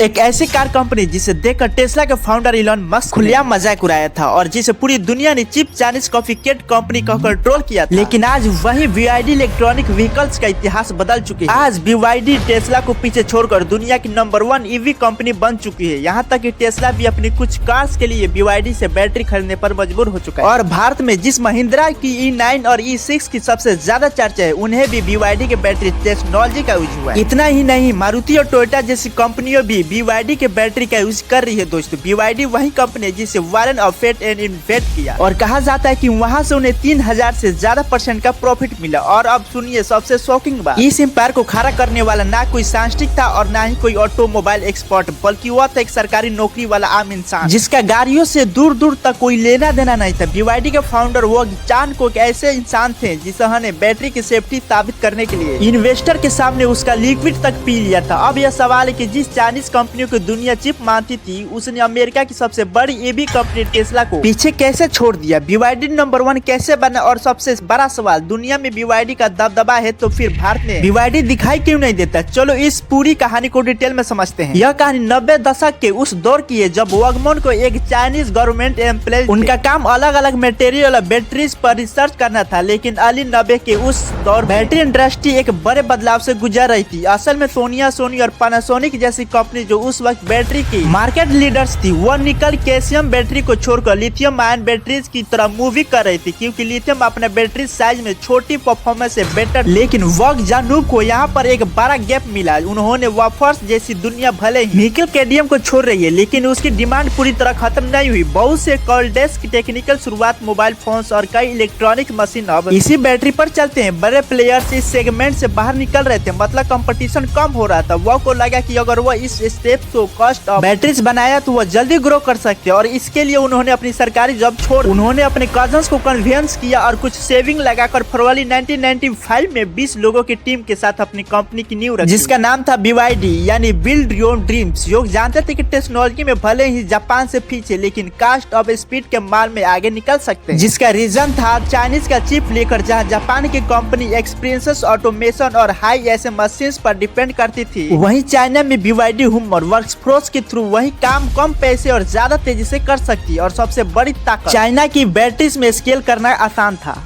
एक ऐसी car company जिसे देखकर टेस्ला के फाउंडर इलॉन मस्क खुलेआम मजाक उड़ाया था और जिसे पूरी दुनिया ने चिप चाइनीज कॉपीकैट कंपनी का कंट्रोल किया था। लेकिन आज वही BYD इलेक्ट्रॉनिक व्हीकल्स का इतिहास बदल चुके हैं। आज BYD टेस्ला को पीछे छोड़कर दुनिया की नंबर 1 EV कंपनी बन चुकी है। यहाँ तक कि टेस्ला भी अपनी कुछ कार्स के लिए BYD से बैटरी खरीदने पर मजबूर हो चुका है। और भारत में जिस महिंद्रा की E9 और E6 की सबसे ज्यादा चर्चा है, उन्हें भी BYD के बैटरी टेक्नोलॉजी का यूज हुआ है। इतना ही नहीं, मारुति और टोयोटा जैसी कंपनियों भी BYD के बैटरी का यूज कर रही है। दोस्तों, BYD वही कंपनी है जिसे वॉरेन बफेट ने इन्वेंट किया और कहा जाता है कि वहां से उन्हें 3000 से ज्यादा % का प्रॉफिट मिला। और अब सुनिए सबसे शॉकिंग बात, इस एम्पायर को खड़ा करने वाला ना कोई साइंटिस्ट था और ना ही कोई ऑटोमोबाइल एक्सपर्ट, बल्कि वह था एक सरकारी नौकरी वाला आम इंसान जिसका गाड़ियों से दूर दूर तक कोई लेना देना नहीं था। BYD के फाउंडर वो चान को एक ऐसे इंसान थे जिन्होंने बैटरी की सेफ्टी साबित करने के लिए इन्वेस्टर के सामने उसका लिक्विड तक पी लिया था। अब यह सवाल है कि जिस चाइनीज कंपनियों को दुनिया चिप मानती थी, उसने अमेरिका की सबसे बड़ी EV कंपनी टेस्ला को पीछे कैसे छोड़ दिया? BYD नंबर 1 कैसे बना? और सबसे बड़ा सवाल, दुनिया में BYD का दबदबा है तो फिर भारत में BYD दिखाई क्यों नहीं देता? चलो इस पूरी कहानी को डिटेल में समझते हैं। यह कहानी 90 दशक के उस दौर की है जब वॉगमोन को एक चाइनीज गवर्नमेंट एम्प्लॉय, उनका काम अलग अलग मटेरियल और बैटरीज पर रिसर्च करना था। लेकिन अर्ली 90 के उस दौर बैटरी इंडस्ट्री एक बड़े बदलाव से गुजर रही थी। असल में सोनी और पैनासोनिक जैसी कंपनी जो उस वक्त बैटरी की मार्केट लीडर्स थी, वह निकल कैल्शियम बैटरी को छोड़कर लिथियम आयन बैटरीज की तरह मूवी कर रही थी, क्योंकि लिथियम अपने बैटरी साइज में छोटी परफॉर्मेंस से बेटर। लेकिन वॉग जानूब को यहाँ पर एक बड़ा गैप मिला। उन्होंने वाफर्स जैसी दुनिया भले ही निकल कैडमियम को छोड़ रही है, लेकिन उसकी डिमांड पूरी तरह खत्म नहीं हुई। बहुत से कॉल्डेस्क की टेक्निकल शुरुआत, मोबाइल फोन्स और कई इलेक्ट्रॉनिक मशीन अब इसी बैटरी पर चलते हैं। बड़े प्लेयर्स इस सेगमेंट से बाहर निकल रहे थे, मतलब कंपटीशन कम हो रहा था। वह को लगा कि अगर वह इस स्टेप को कॉस्ट ऑफ बैटरीज बनाया तो वह जल्दी ग्रो कर सकते, और इसके लिए उन्होंने अपनी सरकारी जॉब छोड़ उन्होंने अपने कजन्स को कन्विंस किया और कुछ सेविंग लगाकर फरवरी 1995 में 20 लोगों की टीम के साथ अपनी कंपनी की नींव रखी, जिसका नाम था BYD, यानी बिल्ड योर ड्रीम्स। लोग जानते थे कि टेक्नोलॉजी में भले ही जापान से पीछे, लेकिन कास्ट ऑफ स्पीड के माल में आगे निकल सकते हैं, जिसका रीजन था चाइनीज का चिप लेकर जहां जापान की कंपनी एक्सपीरियंस, ऑटोमेशन और हाई ऐसे मशीन पर डिपेंड करती थी, वहीं चाइना में BYD ह्यूमर वर्कफोर्स के थ्रू वही काम कम पैसे और ज्यादा तेजी से कर सकती है। और सबसे बड़ी ताकत, चाइना की बैटरीज में स्केल करना आसान था।